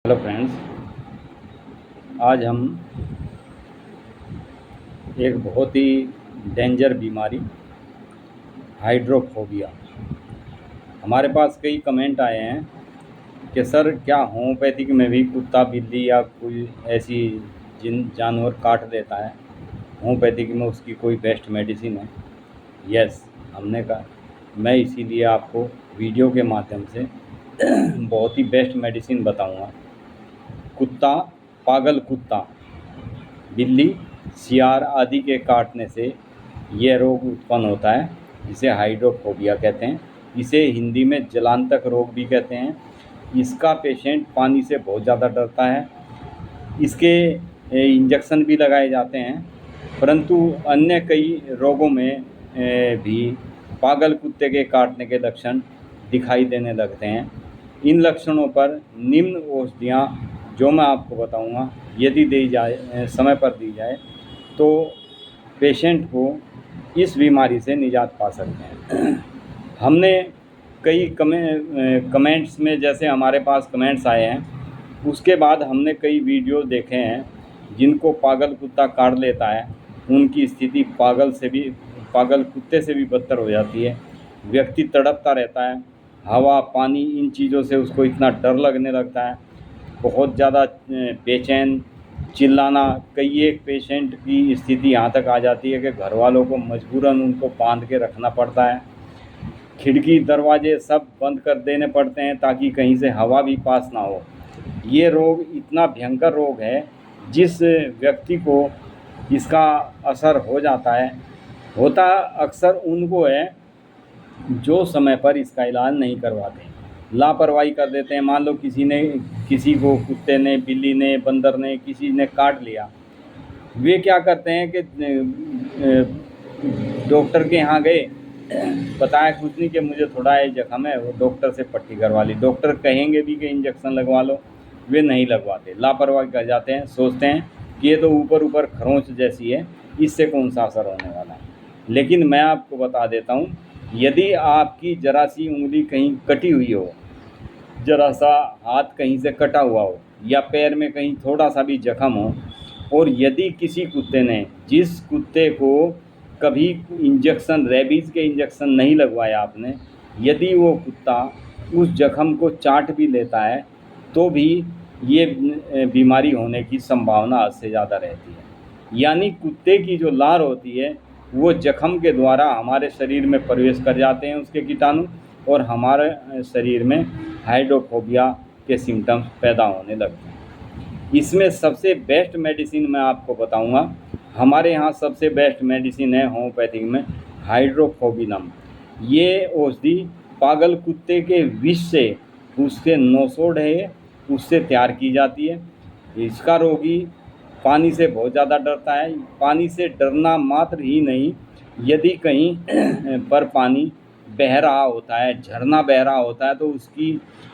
Hello friends, आज हम एक बहुत ही डेंजर बीमारी हाइड्रोफोबिया। हमारे पास कई कमेंट आए हैं कि सर क्या होम्योपैथिक में भी कुत्ता बिल्ली या कोई ऐसी जिन जानवर काट देता है, होम्योपैथिक में उसकी कोई बेस्ट मेडिसिन है? यस, हमने कहा मैं इसीलिए आपको वीडियो के माध्यम से बहुत ही बेस्ट मेडिसिन बताऊंगा। कुत्ता, पागल कुत्ता, बिल्ली, सियार आदि के काटने से यह रोग उत्पन्न होता है, जिसे हाइड्रोफोबिया कहते हैं। इसे हिंदी में जलांतक रोग भी कहते हैं। इसका पेशेंट पानी से बहुत ज़्यादा डरता है। इसके इंजेक्शन भी लगाए जाते हैं, परंतु अन्य कई रोगों में भी पागल कुत्ते के काटने के लक्षण दिखाई देने लगते हैं। इन लक्षणों पर निम्न औषधियाँ जो मैं आपको बताऊंगा, यदि दी जाए, समय पर दी जाए, तो पेशेंट को इस बीमारी से निजात पा सकते हैं। हमने कई कमेंट्स में, जैसे हमारे पास कमेंट्स आए हैं, उसके बाद हमने कई वीडियो देखे हैं जिनको पागल कुत्ता काट लेता है। उनकी स्थिति पागल कुत्ते से भी बदतर हो जाती है। व्यक्ति तड़पता रहता है, हवा पानी इन चीज़ों से उसको इतना डर लगने लगता है, बहुत ज़्यादा बेचैन, चिल्लाना। कई एक पेशेंट की स्थिति यहाँ तक आ जाती है कि घर वालों को मजबूरन उनको बांध के रखना पड़ता है। खिड़की दरवाजे सब बंद कर देने पड़ते हैं ताकि कहीं से हवा भी पास ना हो। ये रोग इतना भयंकर रोग है, जिस व्यक्ति को इसका असर हो जाता है, होता अक्सर उनको है जो समय पर इसका इलाज नहीं करवाते, लापरवाही कर देते हैं। मान लो किसी को कुत्ते ने, बिल्ली ने, बंदर ने, किसी ने काट लिया, वे क्या करते हैं कि डॉक्टर के यहाँ गए, बताया कुछ नहीं कि मुझे थोड़ा ये जख्म है, वो डॉक्टर से पट्टी करवा ली। डॉक्टर कहेंगे भी कि इंजेक्शन लगवा लो, वे नहीं लगवाते, लापरवाही कर जाते हैं। सोचते हैं कि ये तो ऊपर ऊपर खरोंच जैसी है, इससे कौन सा असर होने वाला है। लेकिन मैं आपको बता देता हूँ, यदि आपकी जरा सी उंगली कहीं कटी हुई हो, जरा सा हाथ कहीं से कटा हुआ हो, या पैर में कहीं थोड़ा सा भी जख्म हो, और यदि किसी कुत्ते ने, जिस कुत्ते को कभी इंजेक्शन, रेबीज़ के इंजेक्शन नहीं लगवाया आपने, यदि वो कुत्ता उस जख्म को चाट भी लेता है, तो भी ये बीमारी होने की संभावना हद से ज़्यादा रहती है। यानी कुत्ते की जो लार होती है, वो जख्म के द्वारा हमारे शरीर में प्रवेश कर जाते हैं उसके कीटाणु, और हमारे शरीर में हाइड्रोफोबिया के सिम्टम्स पैदा होने लगते हैं। इसमें सबसे बेस्ट मेडिसिन मैं आपको बताऊंगा। हमारे यहाँ सबसे बेस्ट मेडिसिन है होम्योपैथिक में हाइड्रोफोबिनम। ये औषधि पागल कुत्ते के विष से, उसके नोसोड है, उससे तैयार की जाती है। इसका रोगी पानी से बहुत ज़्यादा डरता है। पानी से डरना मात्र ही नहीं, यदि कहीं पर पानी बह रहा होता है, झरना बह रहा होता है, तो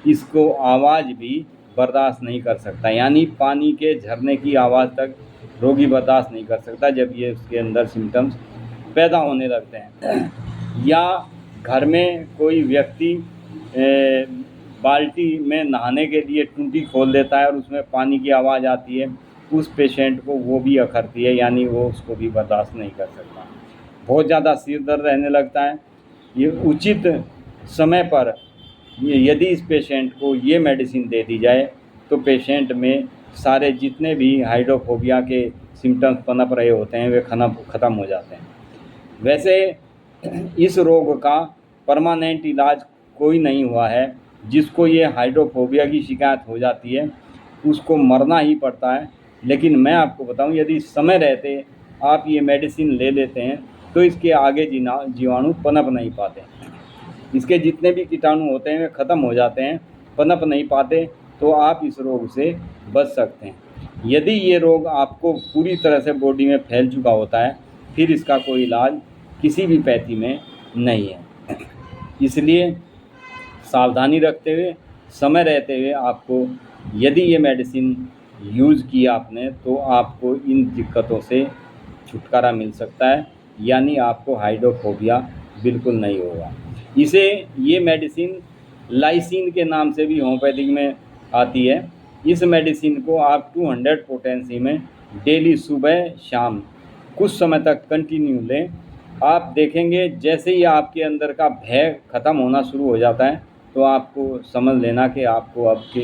इसको आवाज़ भी बर्दाश्त नहीं कर सकता। यानी पानी के झरने की आवाज़ तक रोगी बर्दाश्त नहीं कर सकता जब ये उसके अंदर सिम्टम्स पैदा होने लगते हैं। या घर में कोई व्यक्ति बाल्टी में नहाने के लिए टूटी खोल देता है और उसमें पानी की आवाज़ आती है, उस पेशेंट को वो भी अखरती है, यानी वो उसको भी बर्दाश्त नहीं कर सकता। बहुत ज़्यादा सिर दर्द रहने लगता है। ये उचित समय पर यदि इस पेशेंट को ये मेडिसिन दे दी जाए, तो पेशेंट में सारे जितने भी हाइड्रोफोबिया के सिम्टम्स पनप रहे होते हैं, वे ख़त्म हो जाते हैं। वैसे इस रोग का परमानेंट इलाज कोई नहीं हुआ है। जिसको ये हाइड्रोफोबिया की शिकायत हो जाती है, उसको मरना ही पड़ता है। लेकिन मैं आपको बताऊं, यदि समय रहते आप ये मेडिसिन ले लेते हैं, तो इसके आगे जीवाणु पनप नहीं पाते। इसके जितने भी कीटाणु होते हैं वे ख़त्म हो जाते हैं, पनप नहीं पाते, तो आप इस रोग से बच सकते हैं। यदि ये रोग आपको पूरी तरह से बॉडी में फैल चुका होता है, फिर इसका कोई इलाज किसी भी पैथी में नहीं है। इसलिए सावधानी रखते हुए, समय रहते हुए आपको, यदि ये मेडिसिन यूज़ की आपने, तो आपको इन दिक्कतों से छुटकारा मिल सकता है। यानी आपको हाइड्रोफोबिया बिल्कुल नहीं होगा। ये मेडिसिन लाइसिन के नाम से भी होम्योपैथिक में आती है। इस मेडिसिन को आप 200 पोटेंसी में डेली सुबह शाम कुछ समय तक कंटिन्यू लें। आप देखेंगे जैसे ही आपके अंदर का भय ख़त्म होना शुरू हो जाता है तो आपको समझ लेना कि आपको अब के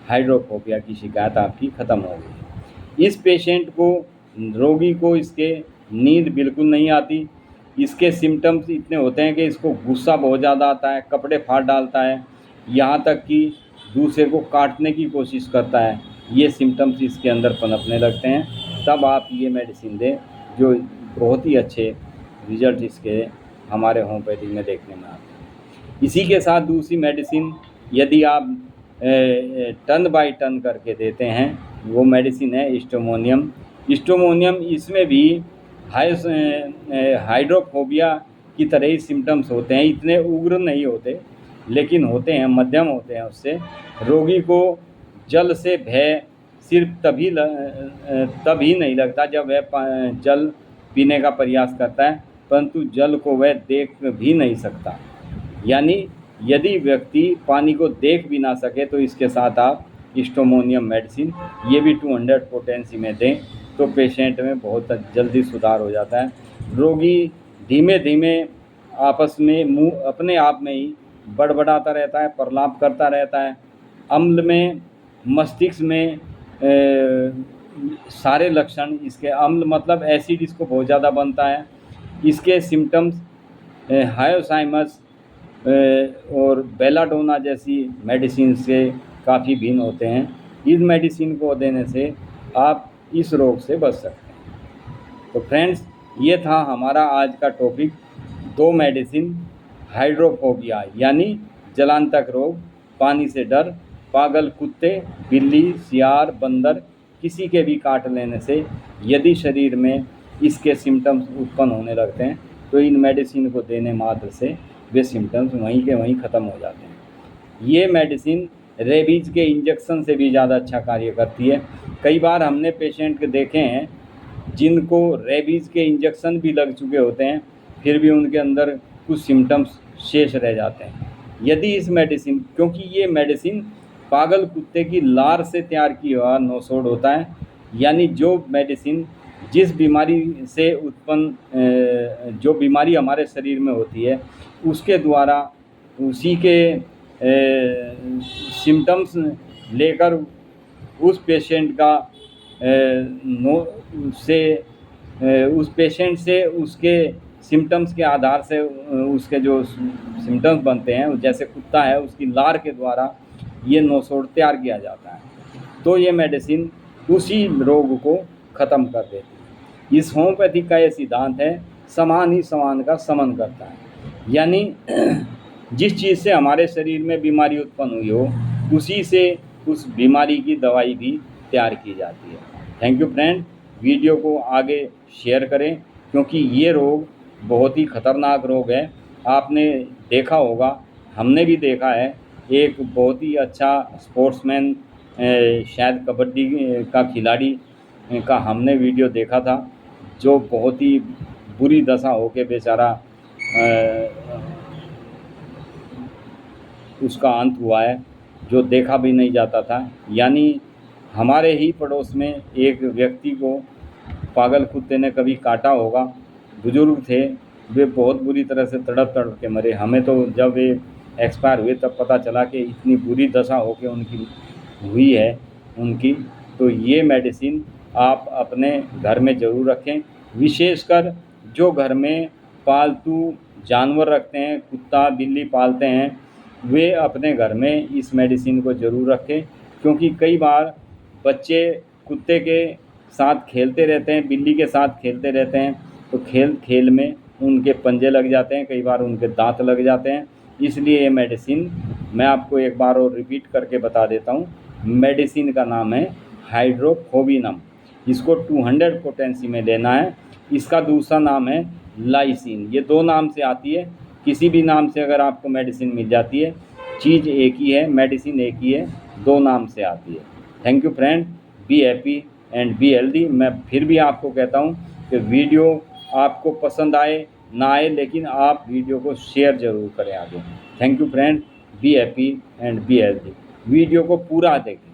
हाइड्रोफोबिया की शिकायत आपकी ख़त्म हो गई। इस पेशेंट को, रोगी को, इसके नींद बिल्कुल नहीं आती। इसके सिम्टम्स इतने होते हैं कि इसको गुस्सा बहुत ज़्यादा आता है, कपड़े फाड़ डालता है, यहाँ तक कि दूसरे को काटने की कोशिश करता है। ये सिम्टम्स इसके अंदर पनपने लगते हैं, तब आप ये मेडिसिन दें, जो बहुत ही अच्छे रिजल्ट इसके हमारे होम्योपैथिक में देखने में आते हैं। इसी के साथ दूसरी मेडिसिन यदि आप टन बाई टन करके देते हैं, वो मेडिसिन है स्टोमोनियम। स्टोमोनियम, इसमें भी हाइड्रोफोबिया की तरह ही सिम्टम्स होते हैं, इतने उग्र नहीं होते लेकिन होते हैं, मध्यम होते हैं। उससे रोगी को जल से भय सिर्फ तभी नहीं लगता जब वह जल पीने का प्रयास करता है, परंतु जल को वह देख भी नहीं सकता। यानी यदि व्यक्ति पानी को देख भी ना सके तो इसके साथ आप स्टोमोनियम मेडिसिन ये भी 200 पोटेंसी में दें तो पेशेंट में बहुत जल्दी सुधार हो जाता है। रोगी धीमे धीमे आपस में मुँह अपने आप में ही बड़बड़ाता रहता है, प्रलाप करता रहता है। अम्ल में, मस्तिष्क में सारे लक्षण इसके, अम्ल मतलब एसिड इसको बहुत ज़्यादा बनता है। इसके सिम्टम्स हायोसाइमस और बेलाडोना जैसी मेडिसिन से काफ़ी भिन्न होते हैं। इस मेडिसिन को देने से आप इस रोग से बच सकते हैं। तो फ्रेंड्स, ये था हमारा आज का टॉपिक, 2 मेडिसिन हाइड्रोफोबिया यानी जलांतक रोग, पानी से डर, पागल कुत्ते, बिल्ली, सियार, बंदर किसी के भी काट लेने से यदि शरीर में इसके सिम्टम्स उत्पन्न होने लगते हैं तो इन मेडिसिन को देने मात्र से वे सिम्टम्स वहीं के वहीं ख़त्म हो जाते हैं। ये मेडिसिन रेबीज़ के इंजेक्शन से भी ज़्यादा अच्छा कार्य करती है। कई बार हमने पेशेंट के देखे हैं जिनको रेबीज़ के इंजेक्शन भी लग चुके होते हैं, फिर भी उनके अंदर कुछ सिम्टम्स शेष रह जाते हैं। यदि इस मेडिसिन, क्योंकि ये मेडिसिन पागल कुत्ते की लार से तैयार किया हुआ नोसोड होता है, यानी जो मेडिसिन जिस बीमारी से उत्पन्न जो बीमारी हमारे शरीर में होती है उसके द्वारा उसी के सिम्टम्स लेकर उस पेशेंट का उस पेशेंट से उसके सिम्टम्स के आधार से उसके जो सिम्टम्स बनते हैं, जैसे कुत्ता है उसकी लार के द्वारा ये नोसोड तैयार किया जाता है, तो ये मेडिसिन उसी रोग को ख़त्म कर देती है। इस होम्योपैथिक का ये सिद्धांत है, समान ही समान का समन करता है। यानी जिस चीज़ से हमारे शरीर में बीमारी उत्पन्न हुई हो उसी से उस बीमारी की दवाई भी तैयार की जाती है। थैंक यू फ्रेंड, वीडियो को आगे शेयर करें क्योंकि ये रोग बहुत ही ख़तरनाक रोग है। आपने देखा होगा, हमने भी देखा है, एक बहुत ही अच्छा स्पोर्ट्समैन, शायद कबड्डी का खिलाड़ी का हमने वीडियो देखा था, जो बहुत ही बुरी दशा होके बेचारा उसका अंत हुआ है, जो देखा भी नहीं जाता था। यानी हमारे ही पड़ोस में एक व्यक्ति को पागल कुत्ते ने कभी काटा होगा, बुजुर्ग थे, वे बहुत बुरी तरह से तड़प तड़प के मरे। हमें तो जब वे एक्सपायर हुए तब पता चला कि इतनी बुरी दशा होके उनकी हुई है उनकी। तो ये मेडिसिन आप अपने घर में ज़रूर रखें, विशेषकर जो घर में पालतू जानवर रखते हैं, कुत्ता बिल्ली पालते हैं, वे अपने घर में इस मेडिसिन को ज़रूर रखें। क्योंकि कई बार बच्चे कुत्ते के साथ खेलते रहते हैं, बिल्ली के साथ खेलते रहते हैं, तो खेल खेल में उनके पंजे लग जाते हैं, कई बार उनके दांत लग जाते हैं। इसलिए ये मेडिसिन मैं आपको एक बार और रिपीट करके बता देता हूँ। मेडिसिन का नाम है हाइड्रोफोबिनम, इसको 200 पोटेंसी में लेना है। इसका दूसरा नाम है लाइसिन। ये 2 नाम से आती है, किसी भी नाम से अगर आपको मेडिसिन मिल जाती है, चीज़ एक ही है, मेडिसिन एक ही है, 2 नाम से आती है। Thank you friend, be happy and be healthy. मैं फिर भी आपको कहता हूँ कि वीडियो आपको पसंद आए ना आए, लेकिन आप वीडियो को शेयर ज़रूर करें आगे। Thank you friend, be happy and be healthy. Video को पूरा देखें।